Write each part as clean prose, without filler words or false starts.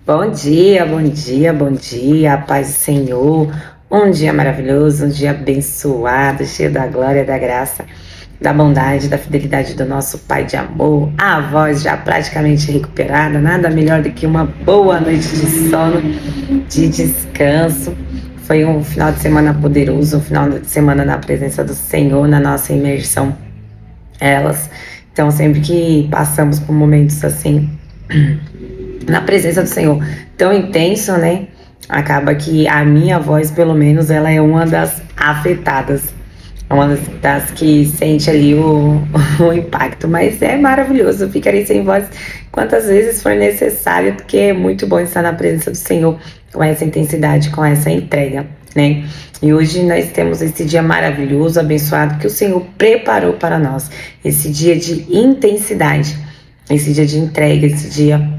Bom dia, bom dia, bom dia, a paz do Senhor. Um dia maravilhoso, um dia abençoado, cheio da glória, da graça, da bondade, da fidelidade do nosso Pai de amor. A voz já praticamente recuperada, nada melhor do que uma boa noite de sono, de descanso. Foi um final de semana poderoso, um final de semana na presença do Senhor, na nossa imersão, elas. Então, sempre que passamos por momentos assim, na presença do Senhor tão intenso, né? Acaba que a minha voz, pelo menos, ela é uma das afetadas. É uma das que sente ali o impacto. Mas é maravilhoso. Eu ficarei sem voz quantas vezes for necessário, porque é muito bom estar na presença do Senhor com essa intensidade, com essa entrega, né? E hoje nós temos esse dia maravilhoso, abençoado, que o Senhor preparou para nós. Esse dia de intensidade, esse dia de entrega, esse dia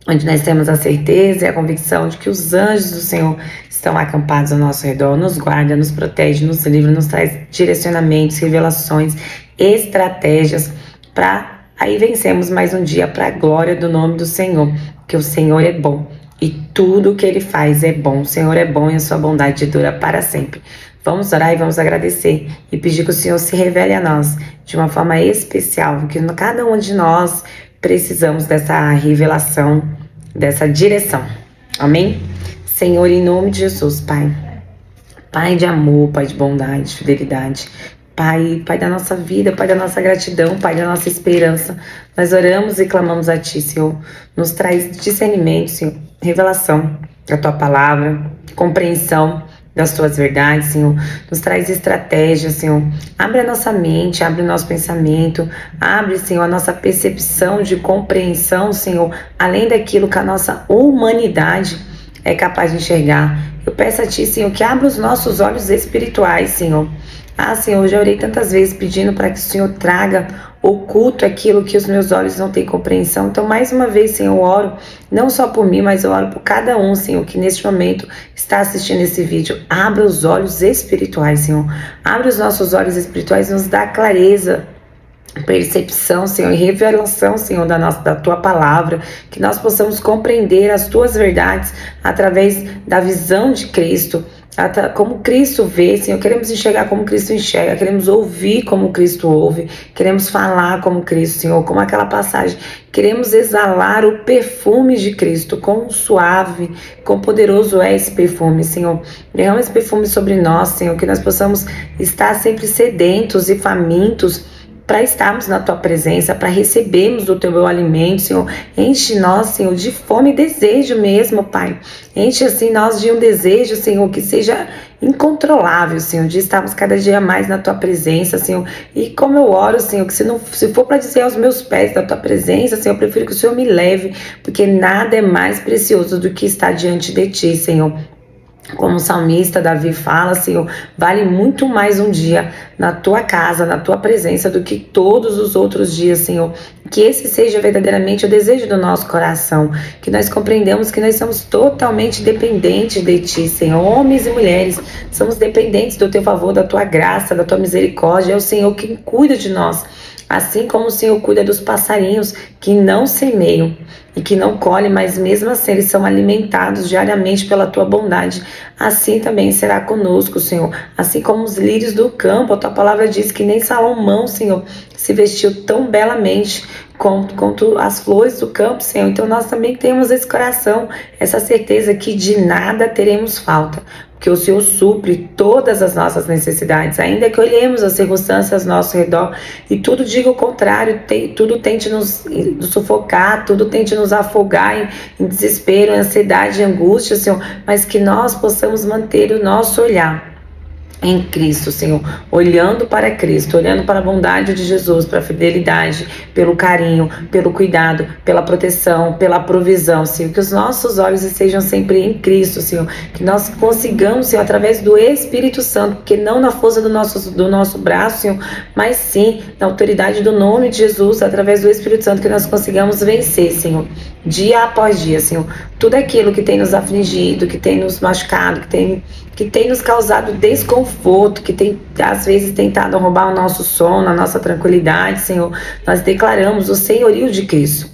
onde nós temos a certeza e a convicção de que os anjos do Senhor estão acampados ao nosso redor, nos guarda, nos protege, nos livra, nos traz direcionamentos, revelações, estratégias para aí vencermos mais um dia para a glória do nome do Senhor, porque o Senhor é bom e tudo o que Ele faz é bom. O Senhor é bom e a sua bondade dura para sempre. Vamos orar e vamos agradecer e pedir que o Senhor se revele a nós de uma forma especial, que cada um de nós precisamos dessa revelação, dessa direção. Amém? Senhor, em nome de Jesus, Pai. Pai de amor, Pai de bondade, fidelidade. Pai da nossa vida, Pai da nossa gratidão, Pai da nossa esperança. Nós oramos e clamamos a Ti, Senhor. Nos traz discernimento, Senhor. Revelação da Tua palavra, compreensão das Tuas verdades, Senhor. Nos traz estratégia, Senhor. Abre a nossa mente, abre o nosso pensamento, abre, Senhor, a nossa percepção de compreensão, Senhor, além daquilo que a nossa humanidade é capaz de enxergar. Eu peço a Ti, Senhor, que abra os nossos olhos espirituais, Senhor. Senhor, eu já orei tantas vezes pedindo para que o Senhor traga oculto aquilo que os meus olhos não têm compreensão. Então, mais uma vez, Senhor, eu oro não só por mim, mas eu oro por cada um, Senhor, que neste momento está assistindo esse vídeo. Abra os olhos espirituais, Senhor. Abra os nossos olhos espirituais e nos dá clareza, percepção, Senhor, e revelação, Senhor, da Tua palavra, que nós possamos compreender as Tuas verdades através da visão de Cristo, como Cristo vê, Senhor. Queremos enxergar como Cristo enxerga, queremos ouvir como Cristo ouve, queremos falar como Cristo, Senhor, como aquela passagem. Queremos exalar o perfume de Cristo, quão suave, quão poderoso é esse perfume, Senhor. Derrama esse perfume sobre nós, Senhor, que nós possamos estar sempre sedentos e famintos para estarmos na Tua presença, para recebermos o Teu alimento, Senhor. Enche nós, Senhor, de fome e desejo mesmo, Pai. Enche assim nós de um desejo, Senhor, que seja incontrolável, Senhor, de estarmos cada dia mais na Tua presença, Senhor. E como eu oro, Senhor, que se for para dizer aos meus pés da Tua presença, Senhor, eu prefiro que o Senhor me leve, porque nada é mais precioso do que estar diante de Ti, Senhor. Como o salmista Davi fala, Senhor, vale muito mais um dia na Tua casa, na Tua presença, do que todos os outros dias, Senhor. Que esse seja verdadeiramente o desejo do nosso coração, que nós compreendamos que nós somos totalmente dependentes de Ti, Senhor. Homens e mulheres, somos dependentes do Teu favor, da Tua graça, da Tua misericórdia. É o Senhor quem cuida de nós, assim como o Senhor cuida dos passarinhos que não semeiam e que não colhem, mas mesmo assim eles são alimentados diariamente pela Tua bondade. Assim também será conosco, Senhor. Assim como os lírios do campo, a Tua palavra diz que nem Salomão, Senhor, se vestiu tão belamente quanto as flores do campo, Senhor. Então nós também temos esse coração, essa certeza que de nada teremos falta, porque o Senhor supre todas as nossas necessidades, ainda que olhemos as circunstâncias ao nosso redor e tudo diga o contrário, tudo tente nos sufocar, tudo tente nos afogar em desespero, em ansiedade, em angústia, Senhor, mas que nós possamos manter o nosso olhar em Cristo, Senhor, olhando para Cristo, olhando para a bondade de Jesus, para a fidelidade, pelo carinho, pelo cuidado, pela proteção, pela provisão, Senhor, que os nossos olhos estejam sempre em Cristo, Senhor, que nós consigamos, Senhor, através do Espírito Santo, porque não na força do nosso braço, Senhor, mas sim na autoridade do nome de Jesus, através do Espírito Santo, que nós consigamos vencer, Senhor, dia após dia, Senhor, tudo aquilo que tem nos afligido, que tem nos machucado, que tem nos causado desconforto, que tem às vezes tentado roubar o nosso sono, a nossa tranquilidade, Senhor. Nós declaramos o senhorio de Cristo.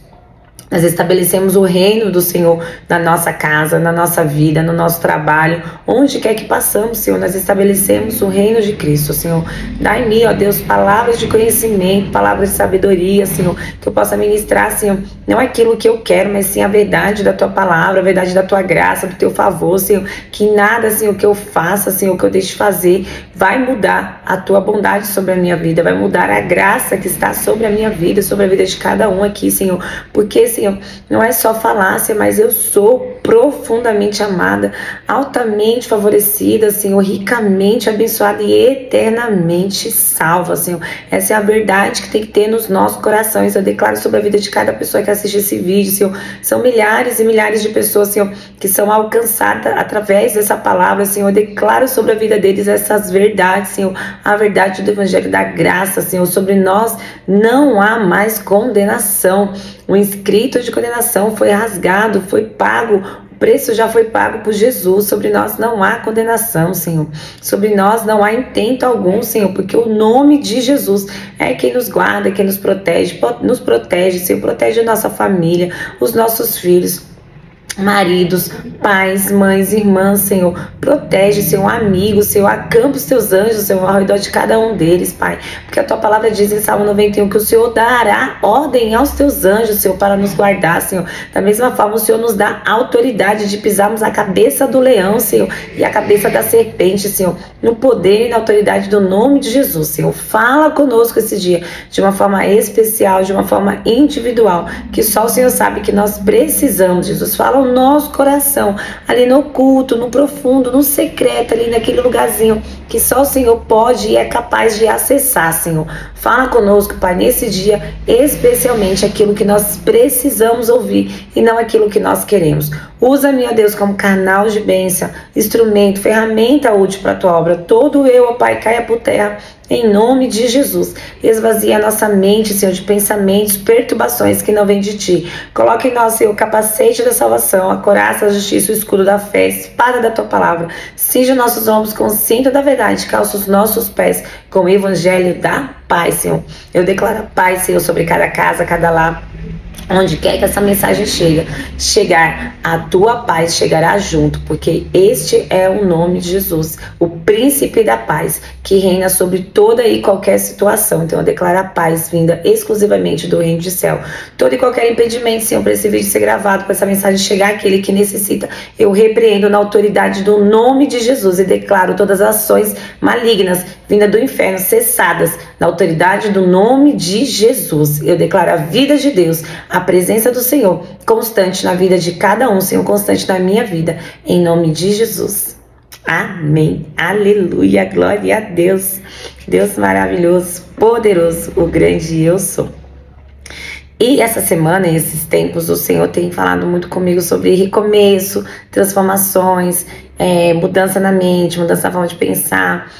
Nós estabelecemos o reino do Senhor na nossa casa, na nossa vida, no nosso trabalho, onde quer que passamos, Senhor. Nós estabelecemos o reino de Cristo, Senhor. Dá em mim, ó Deus, palavras de conhecimento, palavras de sabedoria, Senhor, que eu possa ministrar, Senhor, não aquilo que eu quero, mas sim a verdade da Tua palavra, a verdade da Tua graça, do Teu favor, Senhor. Que nada, Senhor, que eu faça, Senhor, que eu deixe de fazer, vai mudar a Tua bondade sobre a minha vida, vai mudar a graça que está sobre a minha vida, sobre a vida de cada um aqui, Senhor. Porque, Senhor, não é só falácia, mas eu sou profundamente amada, altamente favorecida, Senhor, ricamente abençoada e eternamente salva, Senhor. Essa é a verdade que tem que ter nos nossos corações. Eu declaro sobre a vida de cada pessoa que assiste esse vídeo, Senhor. São milhares e milhares de pessoas, Senhor, que são alcançadas através dessa palavra, Senhor. Eu declaro sobre a vida deles essas verdades, Senhor. A verdade do Evangelho da Graça, Senhor. Sobre nós não há mais condenação. O escrito de condenação foi rasgado, foi pago, o preço já foi pago por Jesus. Sobre nós não há condenação, Senhor. Sobre nós não há intento algum, Senhor, porque o nome de Jesus é quem nos guarda, quem nos protege, Senhor. Protege a nossa família, os nossos filhos, maridos, pais, mães, irmãs, Senhor. Protege, Senhor, amigos, Senhor. Acampa os Teus anjos, Senhor, ao redor de cada um deles, Pai. Porque a Tua palavra diz em Salmo 91 que o Senhor dará ordem aos Teus anjos, Senhor, para nos guardar, Senhor. Da mesma forma, o Senhor nos dá autoridade de pisarmos a cabeça do leão, Senhor, e a cabeça da serpente, Senhor, no poder e na autoridade do nome de Jesus, Senhor. Fala conosco esse dia de uma forma especial, de uma forma individual, que só o Senhor sabe que nós precisamos, Jesus. Fala o nosso coração, ali no oculto, no profundo, no secreto, ali naquele lugarzinho que só o Senhor pode e é capaz de acessar, Senhor. Fala conosco, Pai, nesse dia, especialmente aquilo que nós precisamos ouvir e não aquilo que nós queremos. Usa-me, ó Deus, como canal de bênção, instrumento, ferramenta útil para a Tua obra. Todo eu, ó Pai, caia por terra, em nome de Jesus. Esvazia a nossa mente, Senhor, de pensamentos, perturbações que não vêm de Ti. Coloque em nós, Senhor, o capacete da salvação, a coraça da justiça, o escudo da fé, a espada da Tua palavra. Cinja nossos ombros com o cinto da verdade, calça os nossos pés com o evangelho da paz, Senhor. Eu declaro a paz, Senhor, sobre cada casa, cada lar. Onde quer que essa mensagem chegar, a Tua paz chegará junto, porque este é o nome de Jesus, o príncipe da paz, que reina sobre toda e qualquer situação. Então eu declaro a paz vinda exclusivamente do reino de céu. Todo e qualquer impedimento, Senhor, para esse vídeo ser gravado, para essa mensagem chegar àquele que necessita, eu repreendo na autoridade do nome de Jesus e declaro todas as ações malignas vindas do inferno cessadas na autoridade do nome de Jesus. Eu declaro a vida de Deus, a presença do Senhor constante na vida de cada um, Senhor, constante na minha vida, em nome de Jesus. Amém. Aleluia. Glória a Deus. Deus maravilhoso, poderoso, o grande eu sou. E essa semana, esses tempos, o Senhor tem falado muito comigo sobre recomeço, transformações, mudança na mente, mudança na forma de pensar,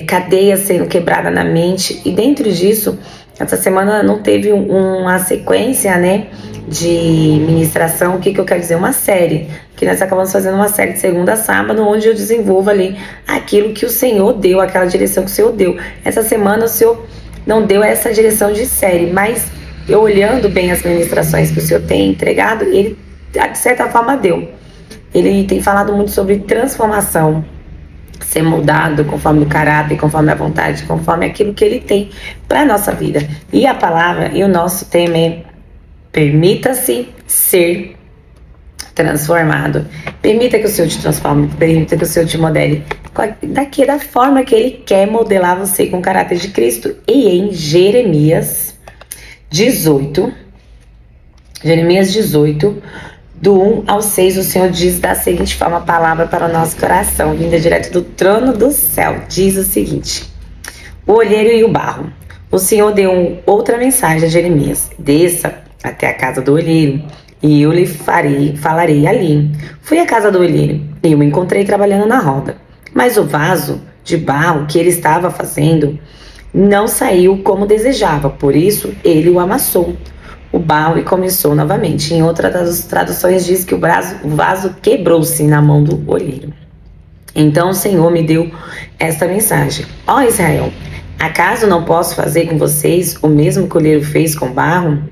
cadeias sendo quebrada na mente. E dentro disso, essa semana não teve uma sequência, né, de ministração. O que eu quero dizer? Uma série, que nós acabamos fazendo uma série de segunda a sábado, onde eu desenvolvo ali aquilo que o Senhor deu, aquela direção que o Senhor deu. Essa semana o Senhor não deu essa direção de série, mas eu olhando bem as ministrações que o Senhor tem entregado, Ele, de certa forma, deu. Ele tem falado muito sobre transformação, ser mudado conforme o caráter, conforme a vontade, conforme aquilo que Ele tem para a nossa vida. E a palavra e o nosso tema é: permita-se ser transformado. Permita que o Senhor te transforme, permita que o Senhor te modele da forma que Ele quer modelar você, com o caráter de Cristo. E em Jeremias 18, do 1 ao 6, o Senhor diz da seguinte forma a palavra para o nosso coração, vinda direto do trono do céu. Diz o seguinte: o olheiro e o barro. O Senhor deu outra mensagem a Jeremias: desça até a casa do olheiro, e eu lhe falarei ali. Fui à casa do olheiro, e eu o encontrei trabalhando na roda. Mas o vaso de barro que ele estava fazendo não saiu como desejava, por isso ele o amassou o barro e começou novamente. Em outras traduções diz que o vaso quebrou-se na mão do olheiro. Então o Senhor me deu esta mensagem: ó Israel, acaso não posso fazer com vocês o mesmo que o olheiro fez com o barro?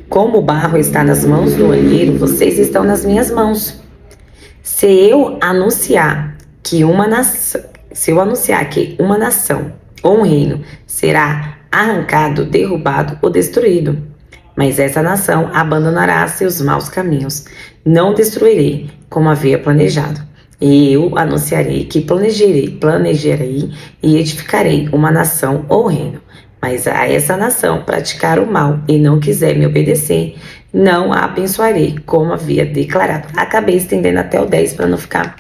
Como o barro está nas mãos do olheiro, vocês estão nas minhas mãos. Se eu anunciar que uma nação ou um reino será arrancado, derrubado ou destruído, mas essa nação abandonará seus maus caminhos. Não destruirei como havia planejado. E eu anunciarei que planejarei e edificarei uma nação ou reino. Mas a essa nação praticar o mal e não quiser me obedecer, não a abençoarei, como havia declarado. Acabei estendendo até o 10 para não ficar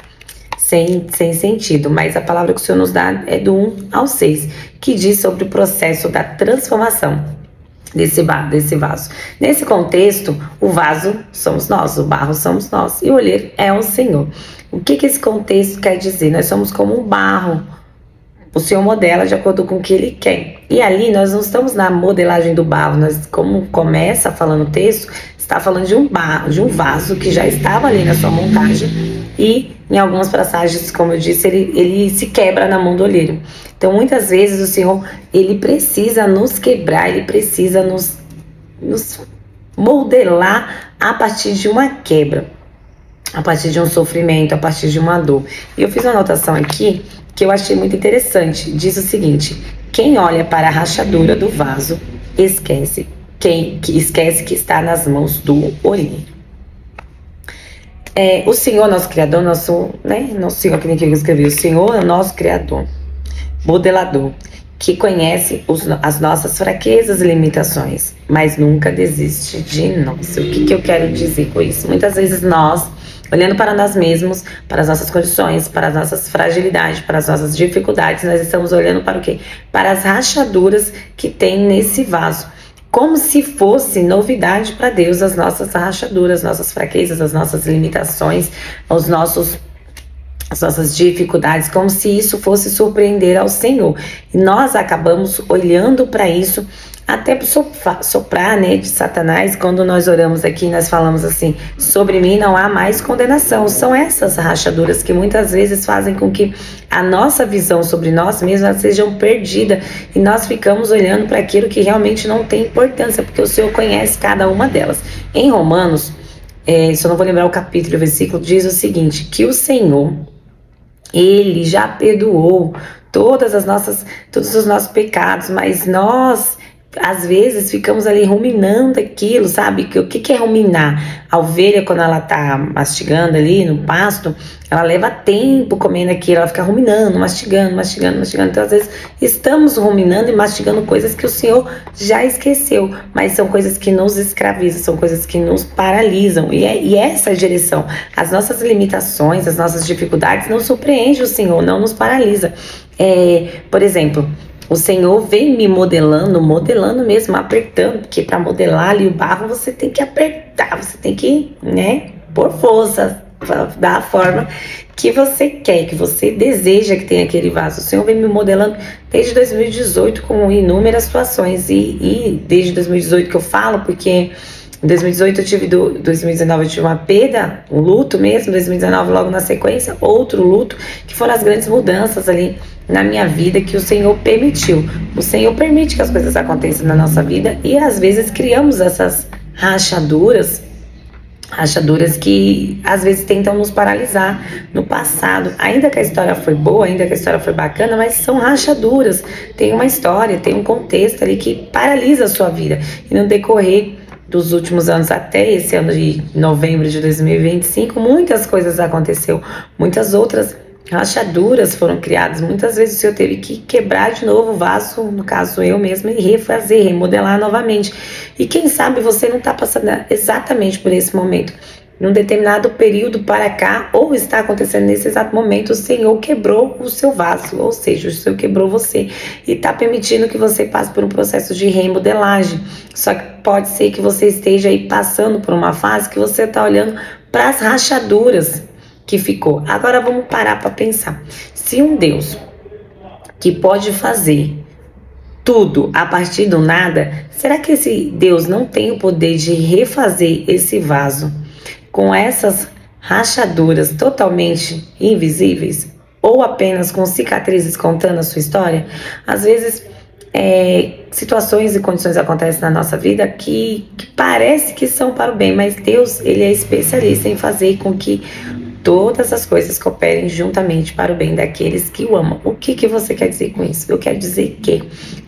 sem sentido, mas a palavra que o Senhor nos dá é do 1 ao 6, que diz sobre o processo da transformação desse vaso. Nesse contexto, o vaso somos nós, o barro somos nós e o olheiro é o Senhor. O que esse contexto quer dizer? Nós somos como um barro. O Senhor modela de acordo com o que Ele quer. E ali nós não estamos na modelagem do barro. Nós, como começa falando o texto, está falando de um vaso que já estava ali na sua montagem. E em algumas passagens, como eu disse, ele se quebra na mão do olheiro. Então, muitas vezes o Senhor, Ele precisa nos quebrar, Ele precisa nos modelar a partir de uma quebra, a partir de um sofrimento, a partir de uma dor. E eu fiz uma anotação aqui que eu achei muito interessante. Diz o seguinte: quem olha para a rachadura do vaso esquece que está nas mãos do olheiro. O Senhor, nosso Criador, nosso Senhor, que nem que eu escrevi, o Senhor é o nosso Criador, modelador, que conhece as nossas fraquezas e limitações, mas nunca desiste de nós. O que eu quero dizer com isso? Muitas vezes nós, olhando para nós mesmos, para as nossas condições, para as nossas fragilidades, para as nossas dificuldades, nós estamos olhando para o quê? Para as rachaduras que tem nesse vaso. Como se fosse novidade para Deus as nossas rachaduras, nossas fraquezas, as nossas limitações, as nossas dificuldades, como se isso fosse surpreender ao Senhor. E nós acabamos olhando para isso até para soprar, de Satanás. Quando nós oramos aqui, nós falamos assim: sobre mim não há mais condenação. São essas rachaduras que muitas vezes fazem com que a nossa visão sobre nós mesmos seja perdida e nós ficamos olhando para aquilo que realmente não tem importância, porque o Senhor conhece cada uma delas. Em Romanos, se eu não vou lembrar o capítulo e o versículo, diz o seguinte: que o Senhor, Ele já perdoou todos os nossos pecados, mas nós às vezes ficamos ali ruminando aquilo, sabe? O que é ruminar? A ovelha, quando ela tá mastigando ali no pasto, ela leva tempo comendo aquilo, ela fica ruminando, mastigando. Então, às vezes, estamos ruminando e mastigando coisas que o Senhor já esqueceu, mas são coisas que nos escravizam, são coisas que nos paralisam. E essa direção, as nossas limitações, as nossas dificuldades não surpreende o Senhor, não nos paralisa. Por exemplo, o Senhor vem me modelando mesmo, apertando, porque para modelar ali o barro você tem que apertar, você tem que, pôr força, da forma que você quer, que você deseja que tenha aquele vaso. O Senhor vem me modelando desde 2018 com inúmeras situações e desde 2018 que eu falo, porque em 2018 2019 eu tive uma perda, um luto mesmo, 2019 logo na sequência, outro luto, que foram as grandes mudanças ali na minha vida que o Senhor permitiu. O Senhor permite que as coisas aconteçam na nossa vida e às vezes criamos essas rachaduras que às vezes tentam nos paralisar no passado. Ainda que a história foi boa, ainda que a história foi bacana, mas são rachaduras. Tem uma história, tem um contexto ali que paralisa a sua vida. E no decorrer dos últimos anos até esse ano de novembro de 2025, muitas coisas aconteceram, muitas outras rachaduras foram criadas. Muitas vezes o Senhor teve que quebrar de novo o vaso, no caso eu mesma, e refazer, remodelar novamente. E quem sabe você não está passando exatamente por esse momento. Num determinado período para cá, ou está acontecendo nesse exato momento, o Senhor quebrou o seu vaso, ou seja, o Senhor quebrou você e está permitindo que você passe por um processo de remodelagem. Só que pode ser que você esteja aí passando por uma fase que você está olhando para as rachaduras que ficou. Agora vamos parar para pensar. Se um Deus que pode fazer tudo a partir do nada, será que esse Deus não tem o poder de refazer esse vaso com essas rachaduras totalmente invisíveis? Ou apenas com cicatrizes contando a sua história? Às vezes situações e condições acontecem na nossa vida que parece que são para o bem, mas Deus, ele é especialista em fazer com que todas as coisas cooperem juntamente para o bem daqueles que o amam. O que você quer dizer com isso? Eu quero dizer que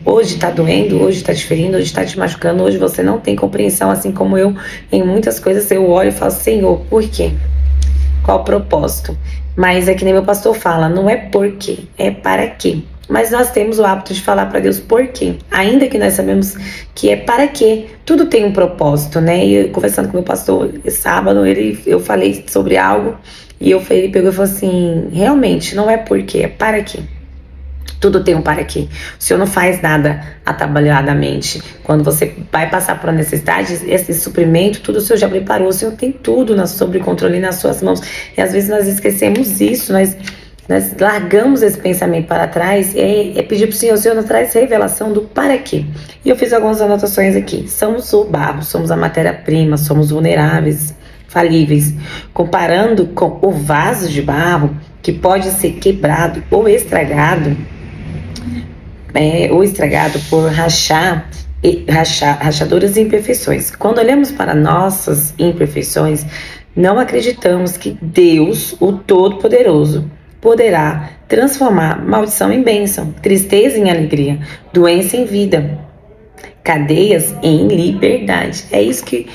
hoje está doendo, hoje está te ferindo, hoje está te machucando, hoje você não tem compreensão, assim como eu, em muitas coisas eu olho e falo, Senhor, por quê? Qual o propósito? Mas é que nem meu pastor fala, não é por quê, é para quê. Mas nós temos o hábito de falar para Deus por quê, ainda que nós sabemos que é para quê. Tudo tem um propósito, né? E eu, conversando com meu pastor sábado, eu falei sobre algo e ele pegou e falou assim, realmente não é por quê, é para quê. Tudo tem um para quê. O Senhor não faz nada atabalhadamente. Quando você vai passar por uma necessidade, esse suprimento, tudo o Senhor já preparou. O Senhor tem tudo sob controle nas suas mãos. E às vezes nós esquecemos isso, nós largamos esse pensamento para trás. É pedir para o Senhor nos traz revelação do para quê. E eu fiz algumas anotações aqui. Somos o barro, somos a matéria-prima, somos vulneráveis, falíveis. Comparando com o vaso de barro, que pode ser quebrado ou estragado por rachaduras e imperfeições. Quando olhamos para nossas imperfeições, não acreditamos que Deus, o Todo-Poderoso, poderá transformar maldição em bênção, tristeza em alegria, doença em vida, cadeias em liberdade. É isso que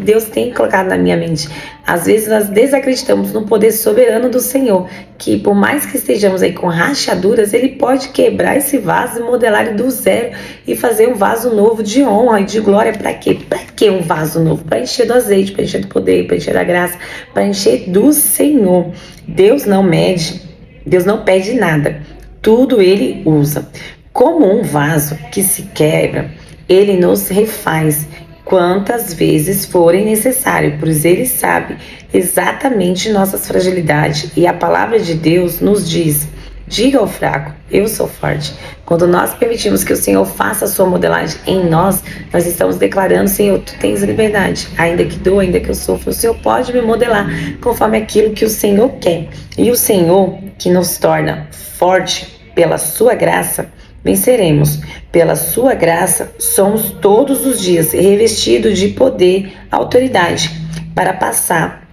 Deus tem colocado na minha mente. Às vezes nós desacreditamos no poder soberano do Senhor, que por mais que estejamos aí com rachaduras, Ele pode quebrar esse vaso e modelar ele do zero e fazer um vaso novo de honra e de glória. Para quê? Para que um vaso novo? Para encher do azeite, para encher do poder, para encher da graça, para encher do Senhor. Deus não mede, Deus não pede nada, tudo Ele usa. Como um vaso que se quebra, Ele nos refaz quantas vezes forem necessário, pois Ele sabe exatamente nossas fragilidades. E a palavra de Deus nos diz, diga ao fraco, eu sou forte. Quando nós permitimos que o Senhor faça a sua modelagem em nós, nós estamos declarando, Senhor, Tu tens liberdade, ainda que doa, ainda que eu sofra, o Senhor pode me modelar conforme aquilo que o Senhor quer. E o Senhor que nos torna forte pela sua graça, venceremos. Pela sua graça, somos todos os dias revestidos de poder, autoridade, para pisar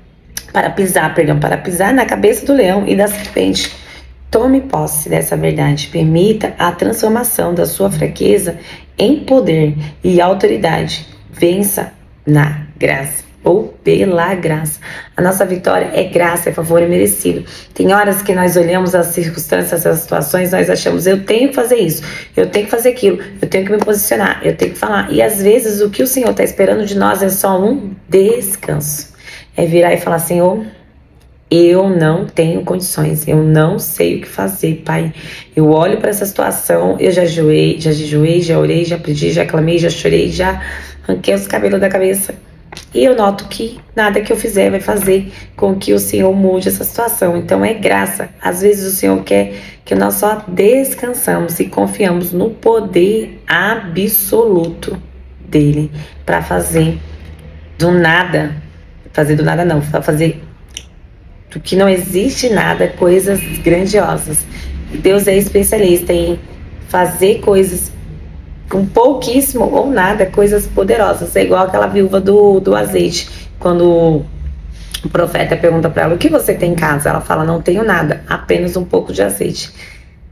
na cabeça do leão e da serpente. Tome posse dessa verdade, permita a transformação da sua fraqueza em poder e autoridade. Vença na graça. Ou pela graça. A nossa vitória é graça, é favor, é merecido. Tem horas que nós olhamos as circunstâncias, as situações, nós achamos, eu tenho que fazer isso, eu tenho que fazer aquilo, eu tenho que me posicionar, eu tenho que falar. E às vezes o que o Senhor está esperando de nós é só um descanso. É virar e falar, Senhor, eu não tenho condições, eu não sei o que fazer, Pai. Eu olho para essa situação, eu já jejuei, já orei, já pedi, já clamei, já chorei, já arranquei os cabelos da cabeça. E eu noto que nada que eu fizer vai fazer com que o Senhor mude essa situação. Então é graça. Às vezes o Senhor quer que nós só descansamos e confiamos no poder absoluto dele para fazer do nada. Fazer do nada não, para fazer do que não existe nada, coisas grandiosas. Deus é especialista em fazer coisas com pouquíssimo ou nada, coisas poderosas. É igual aquela viúva do azeite. Quando o profeta pergunta para ela, o que você tem em casa? Ela fala, não tenho nada, apenas um pouco de azeite.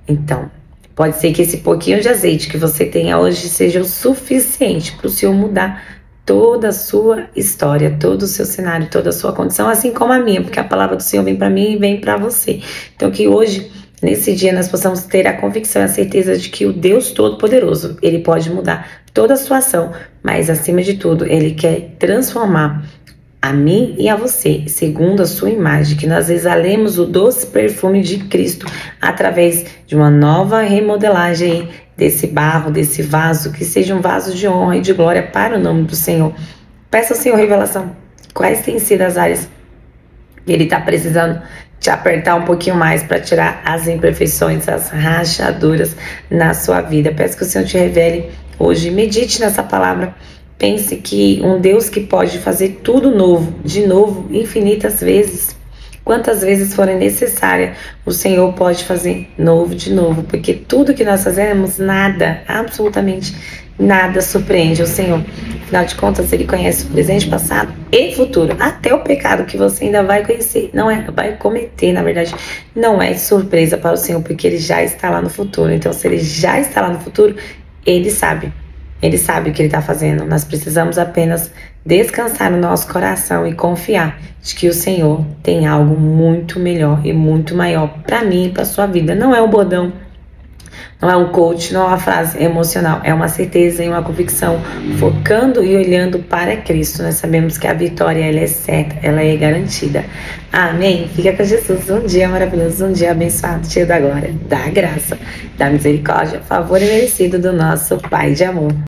Então, pode ser que esse pouquinho de azeite que você tenha hoje seja o suficiente para o Senhor mudar toda a sua história, todo o seu cenário, toda a sua condição, assim como a minha, porque a palavra do Senhor vem para mim e vem para você. Então, que hoje, nesse dia, nós possamos ter a convicção e a certeza de que o Deus Todo-Poderoso, Ele pode mudar toda a situação, mas acima de tudo, Ele quer transformar a mim e a você, segundo a sua imagem, que nós exalemos o doce perfume de Cristo através de uma nova remodelagem desse barro, desse vaso, que seja um vaso de honra e de glória para o nome do Senhor. Peça ao Senhor revelação. Quais têm sido as áreas que Ele está precisando te apertar um pouquinho mais para tirar as imperfeições, as rachaduras na sua vida. Peço que o Senhor te revele hoje. Medite nessa palavra. Pense que um Deus que pode fazer tudo novo, de novo, infinitas vezes, Quantas vezes forem necessárias, o Senhor pode fazer novo de novo, porque tudo que nós fazemos, nada, absolutamente nada surpreende o Senhor. Afinal de contas, Ele conhece o presente, passado e futuro. Até o pecado que você ainda vai conhecer, não é, vai cometer, na verdade, não é surpresa para o Senhor, porque Ele já está lá no futuro. Então, se Ele já está lá no futuro, Ele sabe. Ele sabe o que Ele está fazendo. Nós precisamos apenas descansar no nosso coração e confiar de que o Senhor tem algo muito melhor e muito maior para mim e para sua vida. Não é um bordão, não é um coach, não é uma frase emocional, é uma certeza e uma convicção, focando e olhando para Cristo. Nós sabemos que a vitória, ela é certa, ela é garantida. Amém? Fica com Jesus. Um dia maravilhoso, um dia abençoado, cheio da glória, da graça, da misericórdia, favor e merecido do nosso Pai de amor.